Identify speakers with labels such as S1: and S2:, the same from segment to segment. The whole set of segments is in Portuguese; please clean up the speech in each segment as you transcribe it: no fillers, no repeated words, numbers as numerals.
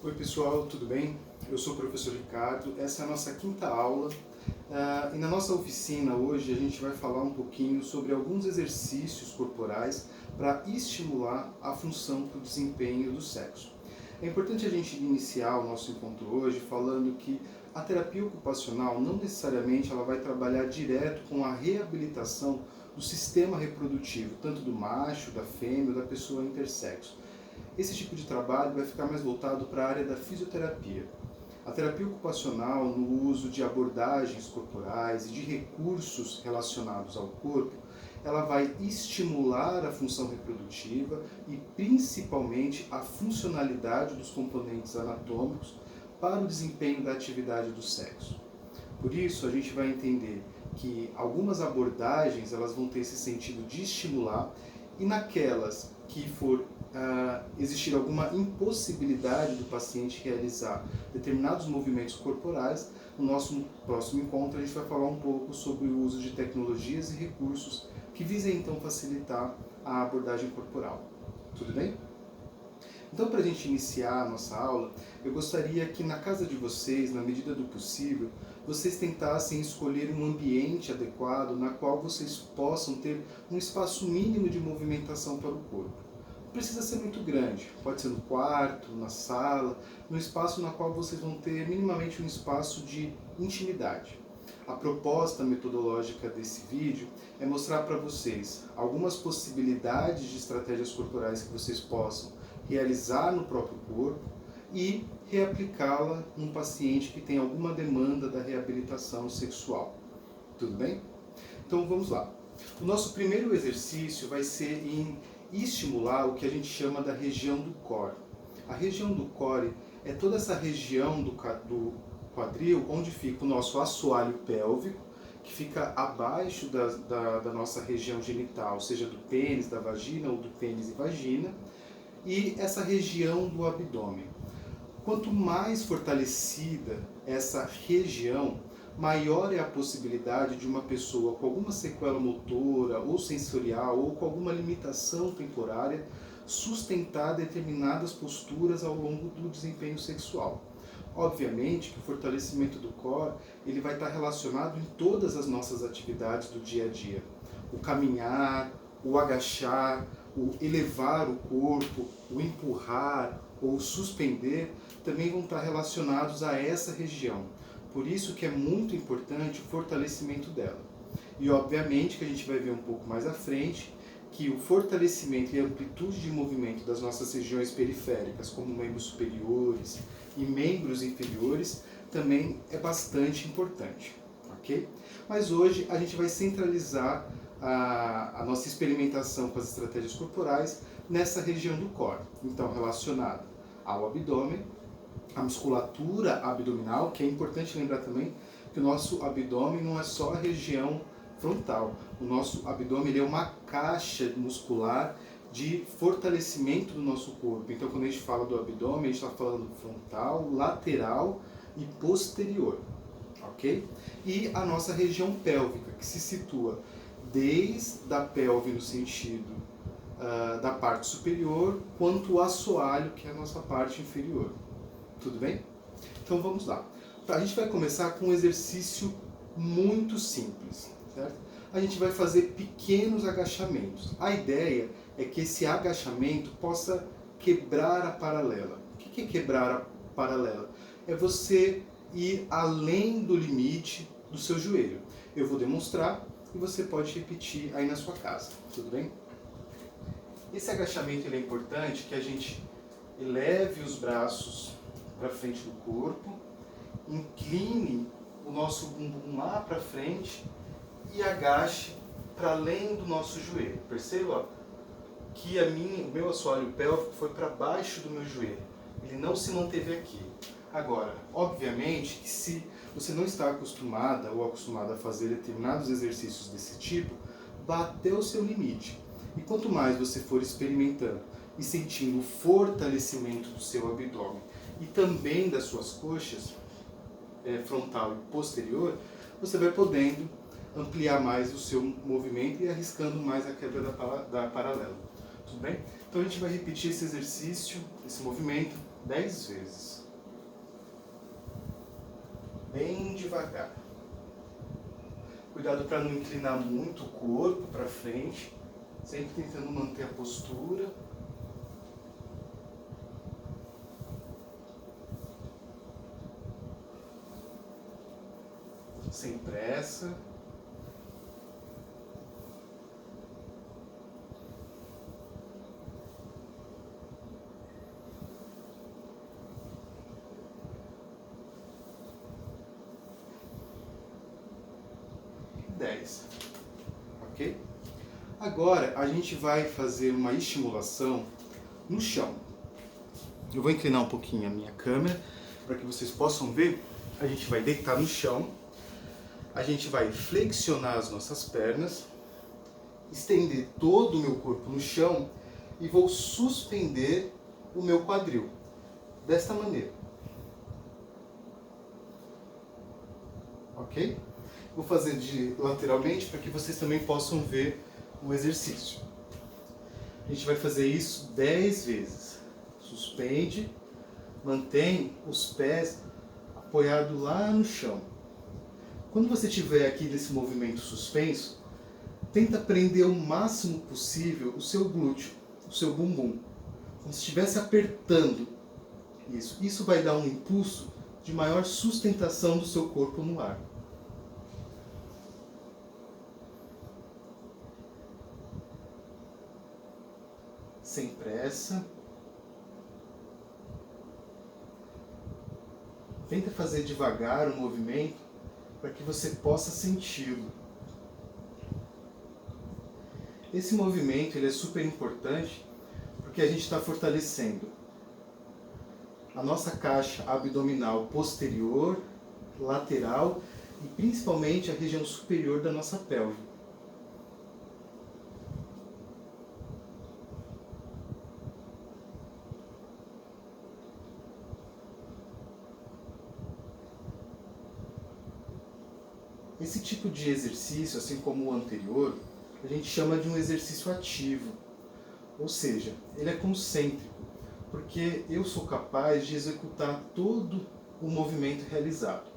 S1: Oi pessoal, tudo bem? Eu sou o professor Ricardo, essa é a nossa quinta aula e na nossa oficina hoje a gente vai falar um pouquinho sobre alguns exercícios corporais para estimular a função para o desempenho do sexo. É importante a gente iniciar o nosso encontro hoje falando que a terapia ocupacional não necessariamente ela vai trabalhar direto com a reabilitação do sistema reprodutivo, tanto do macho, da fêmea ou da pessoa intersexo. Esse tipo de trabalho vai ficar mais voltado para a área da fisioterapia. A terapia ocupacional, no uso de abordagens corporais e de recursos relacionados ao corpo, ela vai estimular a função reprodutiva e principalmente a funcionalidade dos componentes anatômicos para o desempenho da atividade do sexo. Por isso, a gente vai entender que algumas abordagens elas vão ter esse sentido de estimular e naquelas que for existir alguma impossibilidade do paciente realizar determinados movimentos corporais, no nosso próximo encontro a gente vai falar um pouco sobre o uso de tecnologias e recursos que visem então facilitar a abordagem corporal. Tudo bem? Então, para a gente iniciar a nossa aula, eu gostaria que na casa de vocês, na medida do possível, vocês tentassem escolher um ambiente adequado na qual vocês possam ter um espaço mínimo de movimentação para o corpo. Não precisa ser muito grande, pode ser no quarto, na sala, no espaço na qual vocês vão ter minimamente um espaço de intimidade. A proposta metodológica desse vídeo é mostrar para vocês algumas possibilidades de estratégias corporais que vocês possam realizar no próprio corpo e reaplicá-la num paciente que tem alguma demanda da reabilitação sexual. Tudo bem? Então vamos lá. O nosso primeiro exercício vai ser em estimular o que a gente chama da região do core. A região do core é toda essa região do quadril onde fica o nosso assoalho pélvico, que fica abaixo da nossa região genital, seja do pênis, da vagina ou do pênis e vagina, e essa região do abdômen. Quanto mais fortalecida essa região, maior é a possibilidade de uma pessoa com alguma sequela motora ou sensorial ou com alguma limitação temporária sustentar determinadas posturas ao longo do desempenho sexual. Obviamente que o fortalecimento do core ele vai estar relacionado em todas as nossas atividades do dia a dia. O caminhar, o agachar, o elevar o corpo, o empurrar ou suspender também vão estar relacionados a essa região. Por isso que é muito importante o fortalecimento dela. E obviamente que a gente vai ver um pouco mais à frente que o fortalecimento e a amplitude de movimento das nossas regiões periféricas, como membros superiores e membros inferiores, também é bastante importante, ok? Mas hoje a gente vai centralizar a nossa experimentação com as estratégias corporais nessa região do core, então relacionada ao abdômen, a musculatura abdominal, que é importante lembrar também que o nosso abdômen não é só a região frontal. O nosso abdômen ele é uma caixa muscular de fortalecimento do nosso corpo. Então, quando a gente fala do abdômen, a gente está falando frontal, lateral e posterior, ok? E a nossa região pélvica, que se situa desde a pelve no sentido da parte superior, quanto o assoalho, que é a nossa parte inferior. Tudo bem? Então vamos lá. A gente vai começar com um exercício muito simples, certo? A gente vai fazer pequenos agachamentos. A ideia é que esse agachamento possa quebrar a paralela. O que é quebrar a paralela? É você ir além do limite do seu joelho. Eu vou demonstrar e você pode repetir aí na sua casa, tudo bem? Esse agachamento ele é importante que a gente eleve os braços para frente do corpo, incline o nosso bumbum lá para frente e agache para além do nosso joelho. Perceba que o meu assoalho pélvico foi para baixo do meu joelho. Ele não se manteve aqui. Agora, obviamente que se você não está acostumada ou acostumado a fazer determinados exercícios desse tipo, vá até o seu limite. E quanto mais você for experimentando e sentindo o fortalecimento do seu abdômen e também das suas coxas, frontal e posterior, você vai podendo ampliar mais o seu movimento e arriscando mais a quebra da paralela. Tudo bem? Então a gente vai repetir esse exercício, esse movimento 10 vezes. Bem devagar. Cuidado para não inclinar muito o corpo para frente, sempre tentando manter a postura. Sem pressa. Ok? Agora a gente vai fazer uma estimulação no chão. Eu vou inclinar um pouquinho a minha câmera para que vocês possam ver. A gente vai deitar no chão, a gente vai flexionar as nossas pernas, estender todo o meu corpo no chão e vou suspender o meu quadril, desta maneira. Ok? Vou fazer lateralmente para que vocês também possam ver o exercício. A gente vai fazer isso 10 vezes. Suspende, mantém os pés apoiados lá no chão. Quando você estiver aqui nesse movimento suspenso, tenta prender o máximo possível o seu glúteo, o seu bumbum, como se estivesse apertando isso. Isso vai dar um impulso de maior sustentação do seu corpo no ar. Sem pressa. Tenta fazer devagar o movimento para que você possa senti-lo. Esse movimento ele é super importante porque a gente está fortalecendo a nossa caixa abdominal posterior, lateral e principalmente a região superior da nossa pelve. Esse tipo de exercício, assim como o anterior, a gente chama de um exercício ativo. Ou seja, ele é concêntrico, porque eu sou capaz de executar todo o movimento realizado.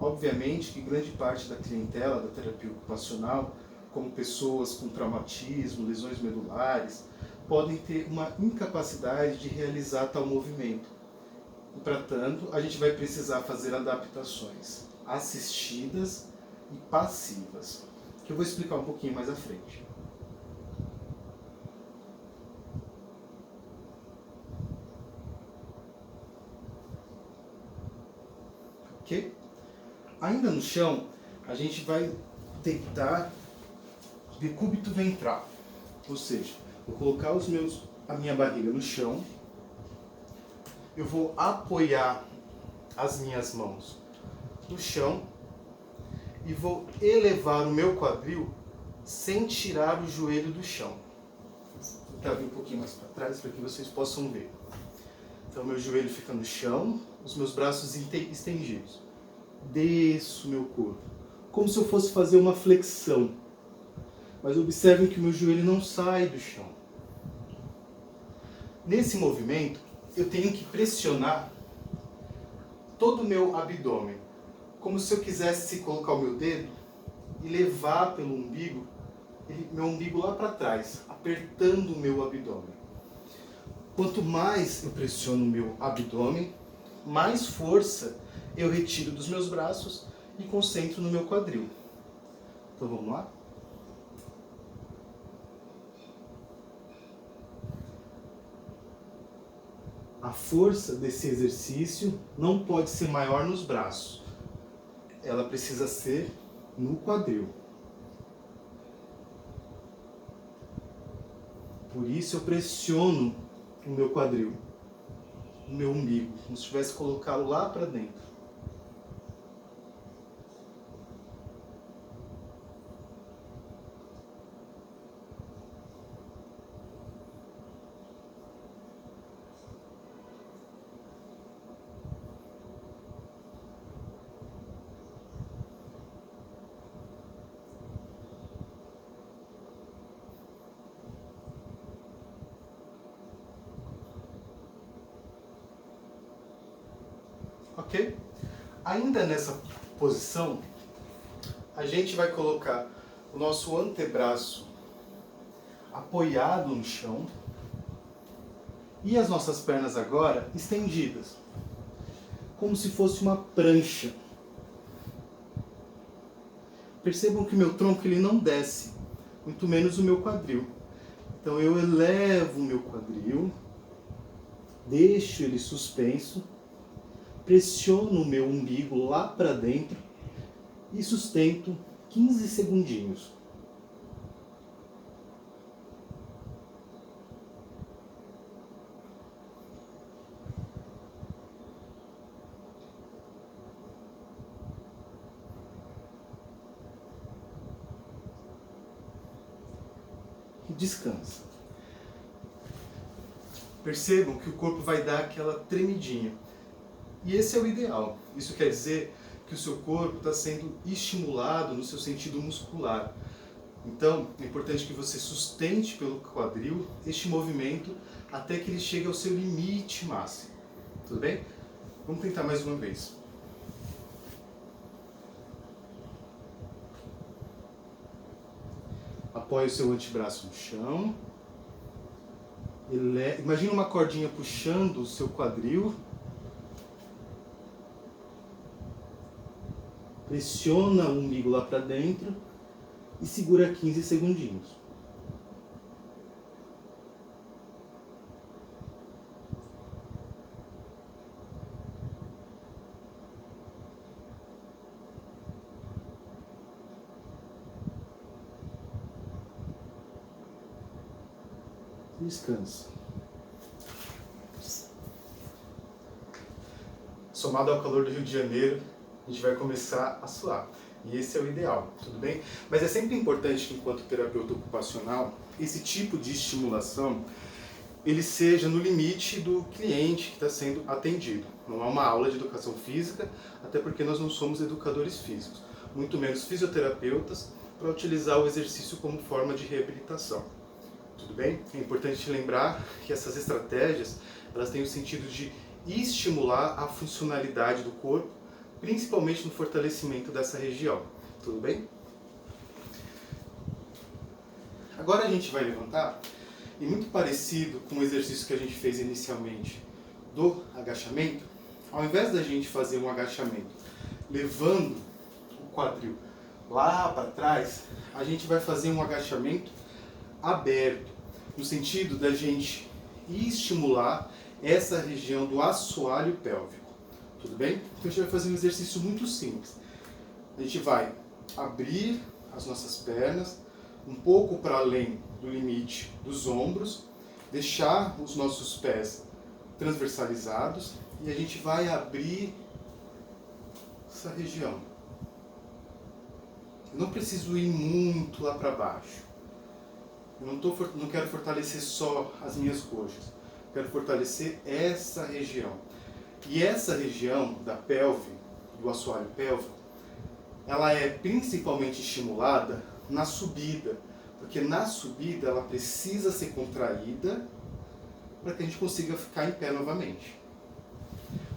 S1: Obviamente que grande parte da clientela da terapia ocupacional, como pessoas com traumatismo, lesões medulares, podem ter uma incapacidade de realizar tal movimento. E, para tanto, a gente vai precisar fazer adaptações assistidas e passivas, que eu vou explicar um pouquinho mais à frente. Ok? Ainda no chão, a gente vai deitar decúbito ventral, ou seja, vou colocar a minha barriga no chão, eu vou apoiar as minhas mãos no chão e vou elevar o meu quadril sem tirar o joelho do chão. Vou tentar vir um pouquinho mais para trás para que vocês possam ver. Então meu joelho fica no chão, os meus braços estendidos. Desço o meu corpo, como se eu fosse fazer uma flexão. Mas observem que o meu joelho não sai do chão. Nesse movimento, eu tenho que pressionar todo o meu abdômen, como se eu quisesse colocar o meu dedo e levar pelo umbigo, meu umbigo lá para trás, apertando o meu abdômen. Quanto mais eu pressiono o meu abdômen, mais força eu retiro dos meus braços e concentro no meu quadril. Então vamos lá? A força desse exercício não pode ser maior nos braços. Ela precisa ser no quadril. Por isso eu pressiono o meu quadril, o meu umbigo, como se tivesse colocado lá para dentro. Ok? Ainda nessa posição, a gente vai colocar o nosso antebraço apoiado no chão e as nossas pernas agora estendidas, como se fosse uma prancha. Percebam que meu tronco ele não desce, muito menos o meu quadril. Então eu elevo o meu quadril, deixo ele suspenso, pressiono o meu umbigo lá para dentro e sustento 15 segundinhos. E descansa. Percebam que o corpo vai dar aquela tremidinha. E esse é o ideal. Isso quer dizer que o seu corpo está sendo estimulado no seu sentido muscular. Então, é importante que você sustente pelo quadril este movimento até que ele chegue ao seu limite máximo. Tudo bem? Vamos tentar mais uma vez. Apoie o seu antebraço no chão. Imagina uma cordinha puxando o seu quadril. Pressiona o umbigo lá para dentro e segura 15 segundinhos. Descansa. Somado ao calor do Rio de Janeiro, a gente vai começar a suar. E esse é o ideal, tudo bem? Mas é sempre importante que, enquanto terapeuta ocupacional, esse tipo de estimulação ele seja no limite do cliente que está sendo atendido. Não é uma aula de educação física, até porque nós não somos educadores físicos, muito menos fisioterapeutas, para utilizar o exercício como forma de reabilitação. Tudo bem? É importante lembrar que essas estratégias elas têm o sentido de estimular a funcionalidade do corpo, principalmente no fortalecimento dessa região. Tudo bem? Agora a gente vai levantar, e muito parecido com o exercício que a gente fez inicialmente do agachamento, ao invés da gente fazer um agachamento levando o quadril lá para trás, a gente vai fazer um agachamento aberto, no sentido da gente estimular essa região do assoalho pélvico. Tudo bem? Então a gente vai fazer um exercício muito simples. A gente vai abrir as nossas pernas um pouco para além do limite dos ombros, deixar os nossos pés transversalizados e a gente vai abrir essa região. Eu não preciso ir muito lá para baixo. Eu não quero fortalecer só as minhas coxas. Eu quero fortalecer essa região. E essa região da pelve, do assoalho pélvico, ela é principalmente estimulada na subida, porque na subida ela precisa ser contraída para que a gente consiga ficar em pé novamente.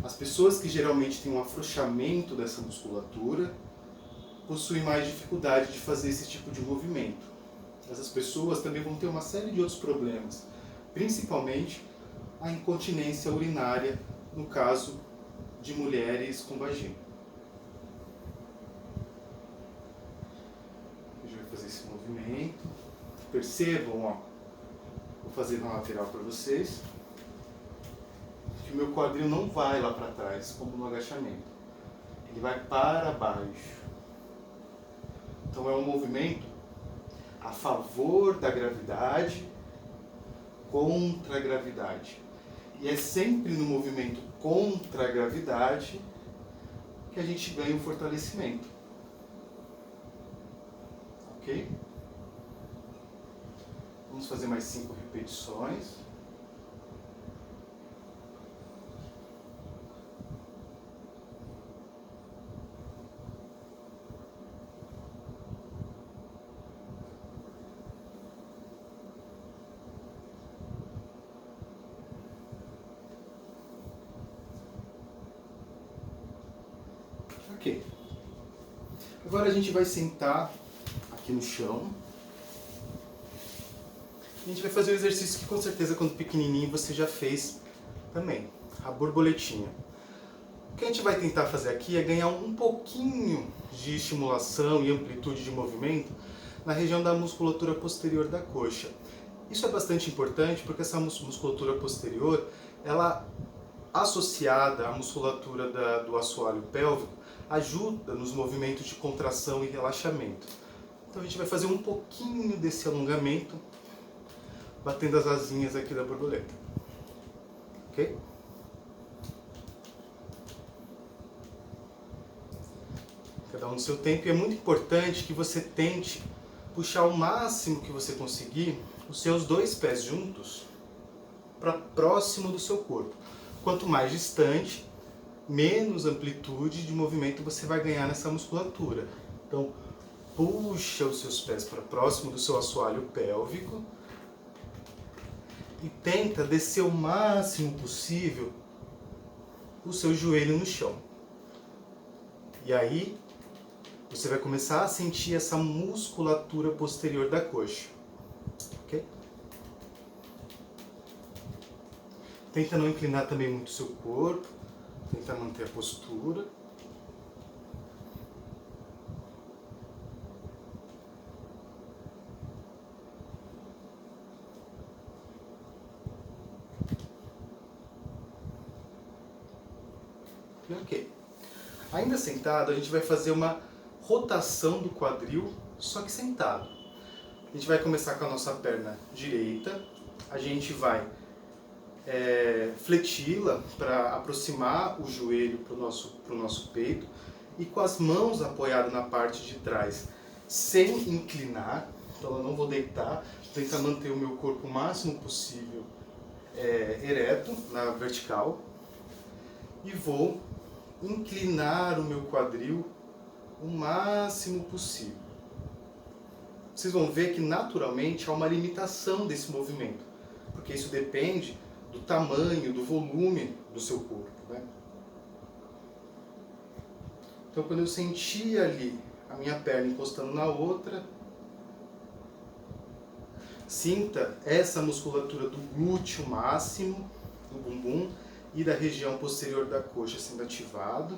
S1: As pessoas que geralmente têm um afrouxamento dessa musculatura possuem mais dificuldade de fazer esse tipo de movimento. Essas pessoas também vão ter uma série de outros problemas, principalmente a incontinência urinária, no caso de mulheres com vagina. A gente vai fazer esse movimento. Percebam, ó, vou fazer na lateral para vocês, que o meu quadril não vai lá para trás, como no agachamento. Ele vai para baixo. Então é um movimento a favor da gravidade, contra a gravidade. E é sempre no movimento contra a gravidade que a gente ganha o fortalecimento. Ok? Vamos fazer mais 5 repetições. Ok. Agora a gente vai sentar aqui no chão. A gente vai fazer um exercício que com certeza quando pequenininho você já fez também, a borboletinha. O que a gente vai tentar fazer aqui é ganhar um pouquinho de estimulação e amplitude de movimento na região da musculatura posterior da coxa. Isso é bastante importante porque essa musculatura posterior, ela associada à musculatura do assoalho pélvico, ajuda nos movimentos de contração e relaxamento. Então a gente vai fazer um pouquinho desse alongamento, batendo as asinhas aqui da borboleta. Ok? Cada um no seu tempo, e é muito importante que você tente puxar o máximo que você conseguir os seus dois pés juntos para próximo do seu corpo. Quanto mais distante, menos amplitude de movimento você vai ganhar nessa musculatura. Então, puxa os seus pés para próximo do seu assoalho pélvico e tenta descer o máximo possível o seu joelho no chão. E aí, você vai começar a sentir essa musculatura posterior da coxa. Ok? Tenta não inclinar também muito o seu corpo. Tenta manter a postura. Ok. Ainda sentado, a gente vai fazer uma rotação do quadril, só que sentado. A gente vai começar com a nossa perna direita, a gente vai fleti-la para aproximar o joelho para o nosso peito e com as mãos apoiadas na parte de trás, sem inclinar. Então eu não vou deitar, vou tentar manter o meu corpo o máximo possível ereto, na vertical, e vou inclinar o meu quadril o máximo possível. Vocês vão ver que naturalmente há uma limitação desse movimento, porque isso depende do tamanho, do volume do seu corpo, né? Então quando eu senti ali a minha perna encostando na outra, sinta essa musculatura do glúteo máximo, do bumbum e da região posterior da coxa sendo ativado.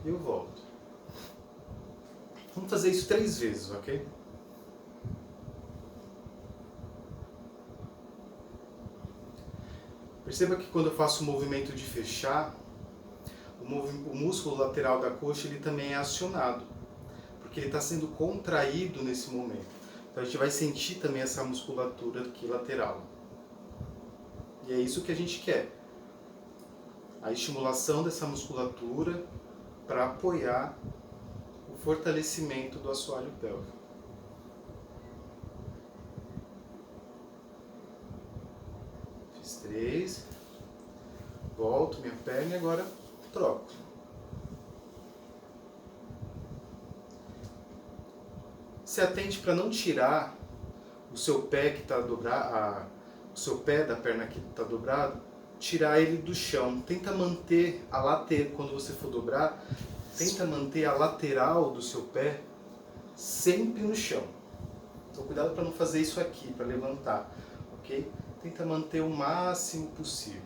S1: Eu volto. Vamos fazer isso 3 vezes, ok? Perceba que quando eu faço o movimento de fechar, o músculo lateral da coxa ele também é acionado, porque ele está sendo contraído nesse momento. Então a gente vai sentir também essa musculatura aqui lateral. E é isso que a gente quer. A estimulação dessa musculatura para apoiar o fortalecimento do assoalho pélvico. Fiz 3. Volto minha perna e agora troco. Se atente para não tirar o seu pé que está dobrado, o seu pé da perna que está dobrado, tirar ele do chão. Tenta manter a lateral, quando você for dobrar, tenta manter a lateral do seu pé sempre no chão. Então cuidado para não fazer isso aqui, para levantar, ok? Tenta manter o máximo possível.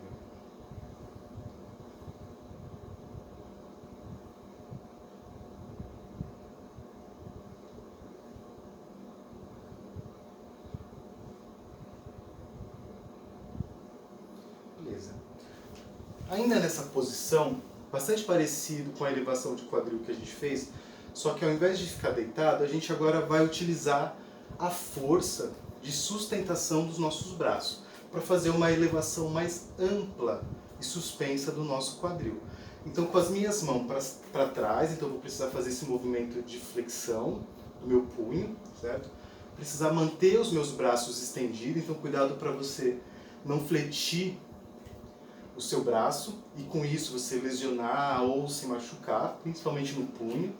S1: Beleza. Ainda nessa posição, bastante parecido com a elevação de quadril que a gente fez, só que ao invés de ficar deitado, a gente agora vai utilizar a força de sustentação dos nossos braços para fazer uma elevação mais ampla e suspensa do nosso quadril. Então com as minhas mãos para trás, então eu vou precisar fazer esse movimento de flexão do meu punho, certo? Precisar manter os meus braços estendidos, então cuidado para você não fletir o seu braço e com isso você lesionar ou se machucar, principalmente no punho.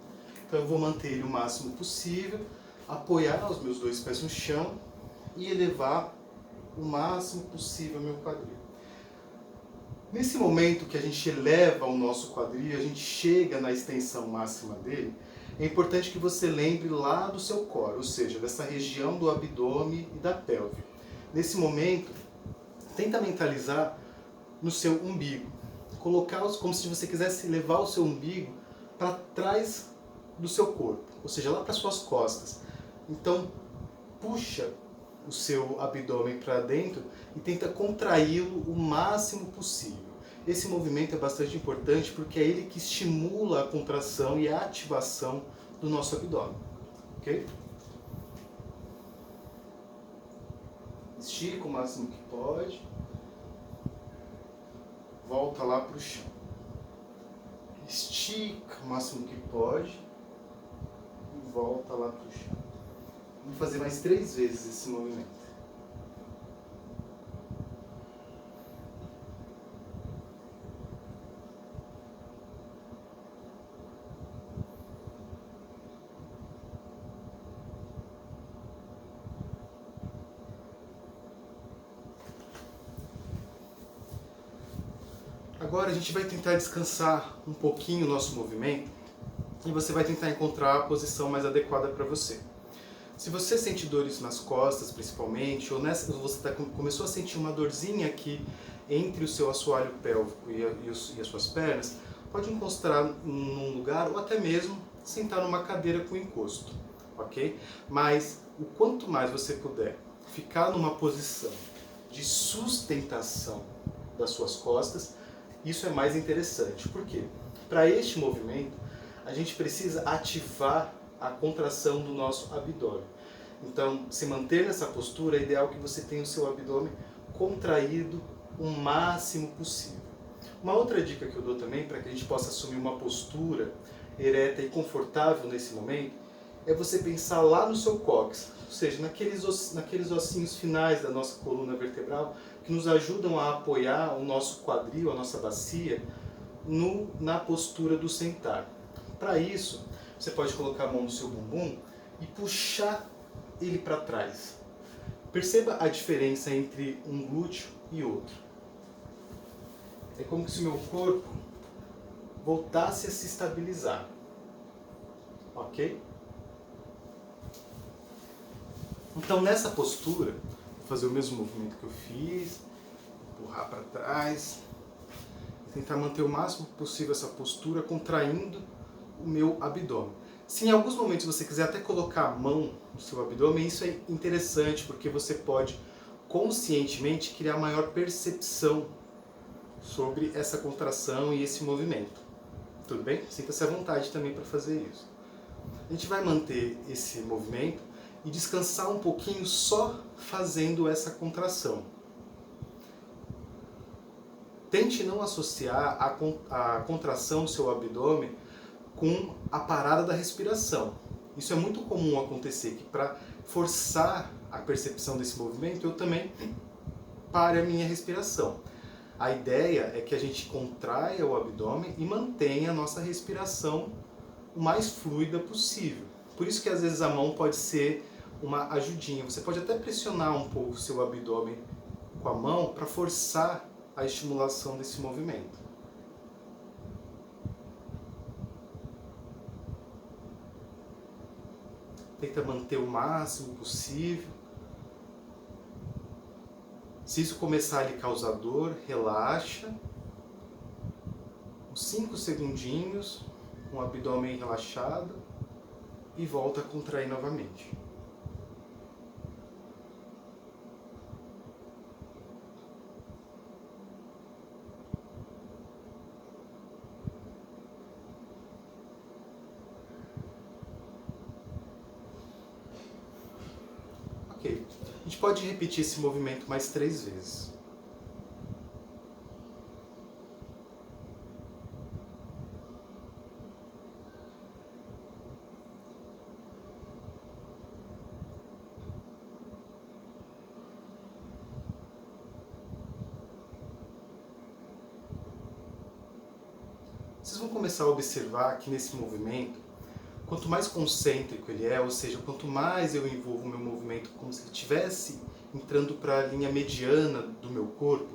S1: Então eu vou manter ele o máximo possível, apoiar os meus 2 pés no chão e elevar o máximo possível o meu quadril. Nesse momento que a gente eleva o nosso quadril, a gente chega na extensão máxima dele, é importante que você lembre lá do seu core, ou seja, dessa região do abdômen e da pelve. Nesse momento, tenta mentalizar no seu umbigo. Colocar como se você quisesse levar o seu umbigo para trás do seu corpo, ou seja, lá para suas costas. Então, puxa o seu abdômen para dentro e tenta contraí-lo o máximo possível. Esse movimento é bastante importante porque é ele que estimula a contração e a ativação do nosso abdômen. Ok? Estica o máximo que pode. Volta lá para o chão. Estica o máximo que pode e volta lá para o chão. Vamos fazer mais 3 vezes esse movimento. Agora a gente vai tentar descansar um pouquinho o nosso movimento e você vai tentar encontrar a posição mais adequada para você. Se você sente dores nas costas, principalmente, ou você começou a sentir uma dorzinha aqui entre o seu assoalho pélvico e as suas pernas, pode encostar num lugar ou até mesmo sentar numa cadeira com encosto, ok? Mas o quanto mais você puder ficar numa posição de sustentação das suas costas, isso é mais interessante. Por quê? Para este movimento, a gente precisa ativar a contração do nosso abdômen. Então, se manter nessa postura, é ideal que você tenha o seu abdômen contraído o máximo possível. Uma outra dica que eu dou também, para que a gente possa assumir uma postura ereta e confortável nesse momento, é você pensar lá no seu cóccix, ou seja, naqueles ossinhos finais da nossa coluna vertebral, que nos ajudam a apoiar o nosso quadril, a nossa bacia, na postura do sentar. Para isso, você pode colocar a mão no seu bumbum e puxar ele para trás. Perceba a diferença entre um glúteo e outro. É como se o meu corpo voltasse a se estabilizar. Ok? Então, nessa postura, vou fazer o mesmo movimento que eu fiz, empurrar para trás, tentar manter o máximo possível essa postura, contraindo o meu abdômen. Se em alguns momentos você quiser até colocar a mão no seu abdômen, isso é interessante, porque você pode conscientemente criar maior percepção sobre essa contração e esse movimento. Tudo bem? Sinta-se à vontade também para fazer isso. A gente vai manter esse movimento e descansar um pouquinho só fazendo essa contração. Tente não associar a contração do seu abdômen com a parada da respiração. Isso é muito comum acontecer, que para forçar a percepção desse movimento, eu também pare a minha respiração. A ideia é que a gente contraia o abdômen e mantenha a nossa respiração o mais fluida possível. Por isso que às vezes a mão pode ser uma ajudinha. Você pode até pressionar um pouco o seu abdômen com a mão para forçar a estimulação desse movimento. Tenta manter o máximo possível. Se isso começar a lhe causar dor, relaxa. Uns 5 segundinhos, com o abdômen relaxado, e volta a contrair novamente. Ok. A gente pode repetir esse movimento mais 3 vezes. Vocês vão começar a observar que nesse movimento, quanto mais concêntrico ele é, ou seja, quanto mais eu envolvo o meu movimento como se ele estivesse entrando para a linha mediana do meu corpo,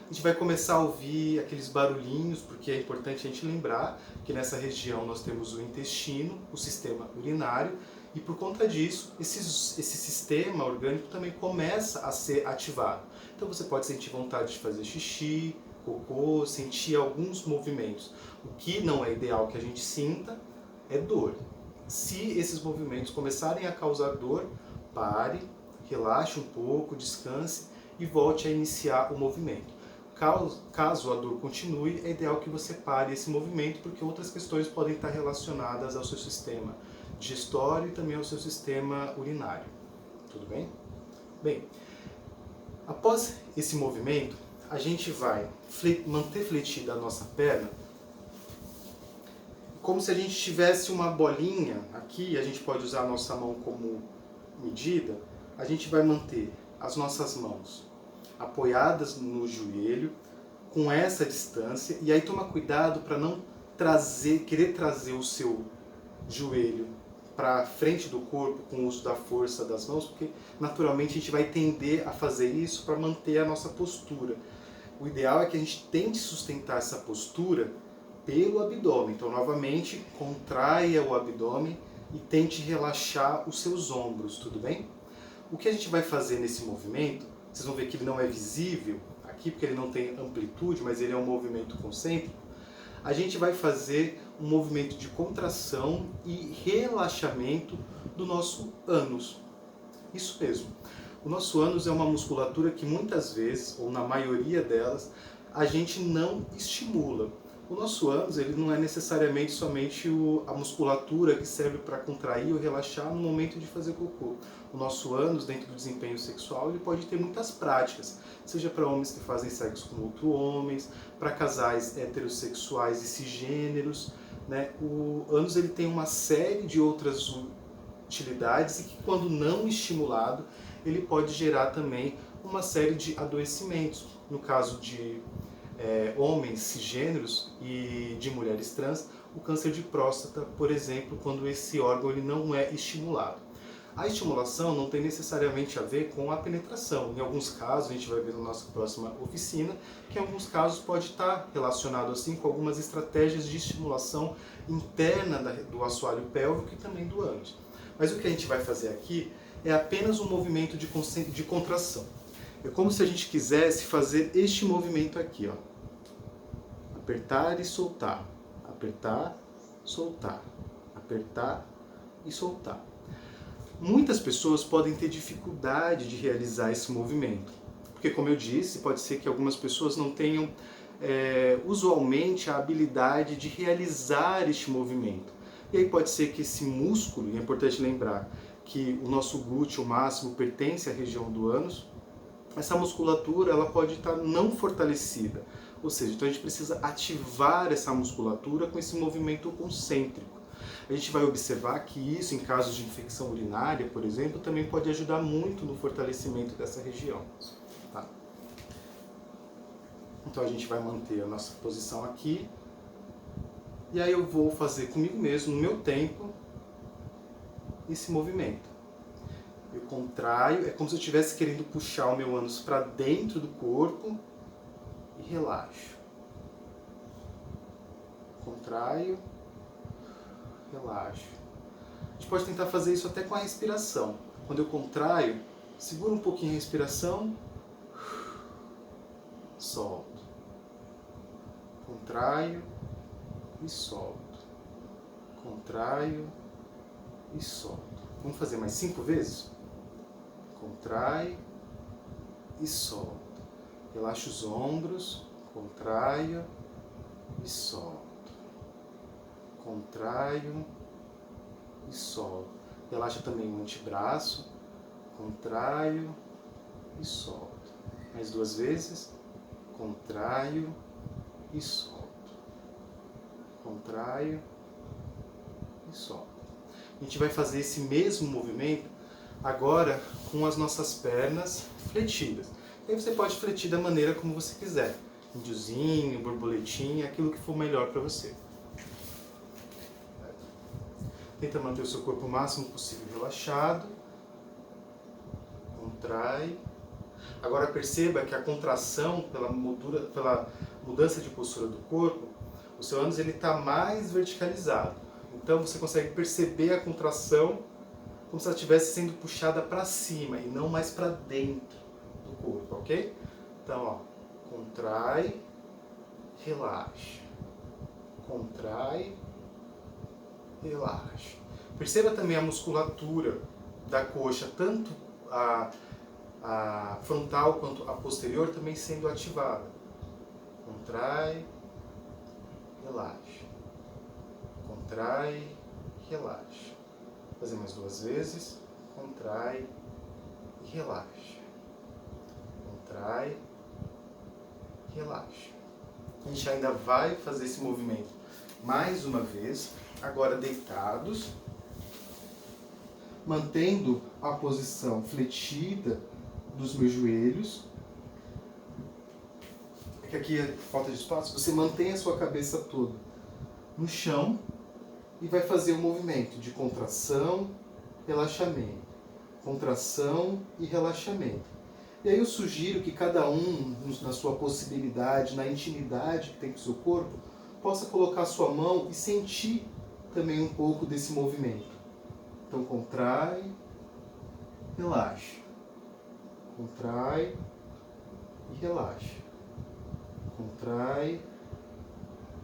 S1: A gente vai começar a ouvir aqueles barulhinhos, porque é importante a gente lembrar que nessa região nós temos o intestino, o sistema urinário, e por conta disso, esse sistema orgânico também começa a ser ativado. Então você pode sentir vontade de fazer xixi, cocô, sentir alguns movimentos. O que não é ideal que a gente sinta é dor. Se esses movimentos começarem a causar dor, pare, relaxe um pouco, descanse e volte a iniciar o movimento. Caso a dor continue, é ideal que você pare esse movimento, porque outras questões podem estar relacionadas ao seu sistema digestório e também ao seu sistema urinário. Tudo bem? Bem, após esse movimento, a gente vai manter fletida a nossa perna, como se a gente tivesse uma bolinha aqui, a gente pode usar a nossa mão como medida, a gente vai manter as nossas mãos apoiadas no joelho, com essa distância, e aí toma cuidado para não querer trazer o seu joelho para frente do corpo com o uso da força das mãos, porque naturalmente a gente vai tender a fazer isso para manter a nossa postura. O ideal é que a gente tente sustentar essa postura pelo abdômen. Então, novamente, contraia o abdômen e tente relaxar os seus ombros, tudo bem? O que a gente vai fazer nesse movimento, vocês vão ver que ele não é visível aqui, porque ele não tem amplitude, mas ele é um movimento concêntrico. A gente vai fazer um movimento de contração e relaxamento do nosso ânus. Isso mesmo. O nosso ânus é uma musculatura que muitas vezes, ou na maioria delas, a gente não estimula. O nosso ânus ele não é necessariamente somente a musculatura que serve para contrair ou relaxar no momento de fazer cocô. O nosso ânus, dentro do desempenho sexual, ele pode ter muitas práticas, seja para homens que fazem sexo com outros homens, para casais heterossexuais e cisgêneros, né? O ânus ele tem uma série de outras utilidades e que, quando não estimulado, ele pode gerar também uma série de adoecimentos. No caso de homens cisgêneros e de mulheres trans, o câncer de próstata, por exemplo, quando esse órgão ele não é estimulado. A estimulação não tem necessariamente a ver com a penetração. Em alguns casos, a gente vai ver na nossa próxima oficina, que em alguns casos pode estar relacionado assim com algumas estratégias de estimulação interna do assoalho pélvico e também do ânus. Mas o que a gente vai fazer aqui é apenas um movimento de contração. É como se a gente quisesse fazer este movimento aqui, ó. Apertar e soltar, apertar, soltar, apertar e soltar. Muitas pessoas podem ter dificuldade de realizar esse movimento, porque, como eu disse, pode ser que algumas pessoas não tenham usualmente a habilidade de realizar este movimento. E aí pode ser que esse músculo, e é importante lembrar que o nosso glúteo máximo pertence à região do ânus, essa musculatura ela pode estar não fortalecida, ou seja, então a gente precisa ativar essa musculatura com esse movimento concêntrico. A gente vai observar que isso, em casos de infecção urinária, por exemplo, também pode ajudar muito no fortalecimento dessa região. Tá? Então a gente vai manter a nossa posição aqui, e aí eu vou fazer comigo mesmo, no meu tempo, esse movimento. Eu contraio, é como se eu estivesse querendo puxar o meu ânus para dentro do corpo e relaxo. Contraio, relaxo. A gente pode tentar fazer isso até com a respiração. Quando eu contraio, segura um pouquinho a respiração, solto. Contraio e solto. Contraio e solto. Vamos fazer mais 5 vezes? Contrai e solta. Relaxa os ombros, contraio e solto. Contraio e solto. Relaxa também o antebraço, contraio e solto. Mais 2 vezes, contraio e solto. Contraio e solto. A gente vai fazer esse mesmo movimento agora com as nossas pernas fletidas. E aí você pode fletir da maneira como você quiser. Índiozinho, borboletinha, aquilo que for melhor para você. Tenta manter o seu corpo o máximo possível relaxado. Contrai. Agora perceba que a contração pela mudança de postura do corpo, o seu ânus está mais verticalizado. Então você consegue perceber a contração como se ela estivesse sendo puxada para cima e não mais para dentro do corpo, ok? Então, ó, contrai, relaxa, contrai, relaxa. Perceba também a musculatura da coxa, tanto a frontal quanto a posterior também sendo ativada. Contrai, relaxa. Contrai, relaxa. Vou fazer mais 2 vezes. Contrai e relaxa. Contrai, relaxa. A gente ainda vai fazer esse movimento mais uma vez, agora deitados, mantendo a posição flexida dos meus joelhos. É que aqui é falta de espaço. Você mantém a sua cabeça toda no chão e vai fazer o movimento de contração, relaxamento, contração e relaxamento. E aí eu sugiro que cada um, na sua possibilidade, na intimidade que tem com o seu corpo, possa colocar a sua mão e sentir também um pouco desse movimento. Então contrai, relaxa. Contrai e relaxa. Contrai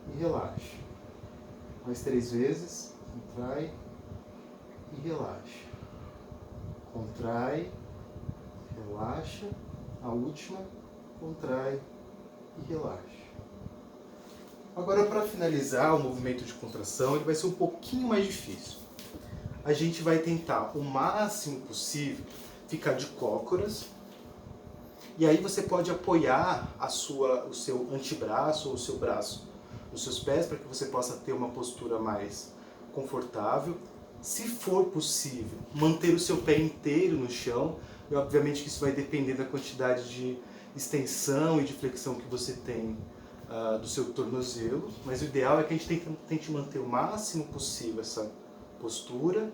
S1: e relaxa. Mais 3 vezes. Contrai e relaxa. Contrai, relaxa. A última, contrai e relaxa. Agora, para finalizar o movimento de contração, ele vai ser um pouquinho mais difícil. A gente vai tentar o máximo possível ficar de cócoras. E aí você pode apoiar o seu antebraço ou o seu braço nos seus pés para que você possa ter uma postura mais confortável. Se for possível, manter o seu pé inteiro no chão. E obviamente que isso vai depender da quantidade de extensão e de flexão que você tem do seu tornozelo. Mas o ideal é que a gente tente manter o máximo possível essa postura.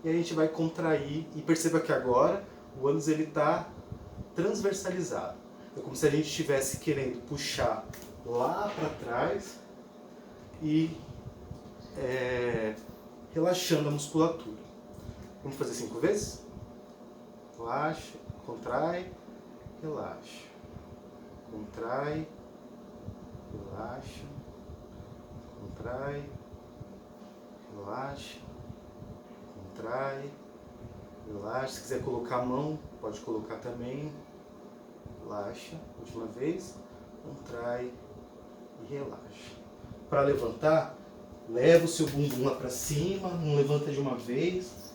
S1: E a gente vai contrair. E perceba que agora o ânus está transversalizado. É como se a gente estivesse querendo puxar lá para trás e relaxando a musculatura. Vamos fazer 5 vezes? Relaxa, contrai, relaxa. Contrai, relaxa. Contrai, relaxa. Contrai, relaxa. Se quiser colocar a mão, pode colocar também. Relaxa. Última vez. Contrai e relaxa. Para levantar, leva o seu bumbum lá para cima, não levanta de uma vez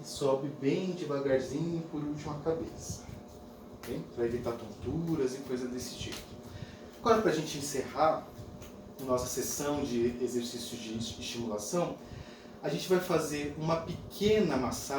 S1: e sobe bem devagarzinho por último a cabeça. Okay? Para evitar tonturas e coisas desse tipo. Agora, para a gente encerrar nossa sessão de exercícios de estimulação, a gente vai fazer uma pequena massagem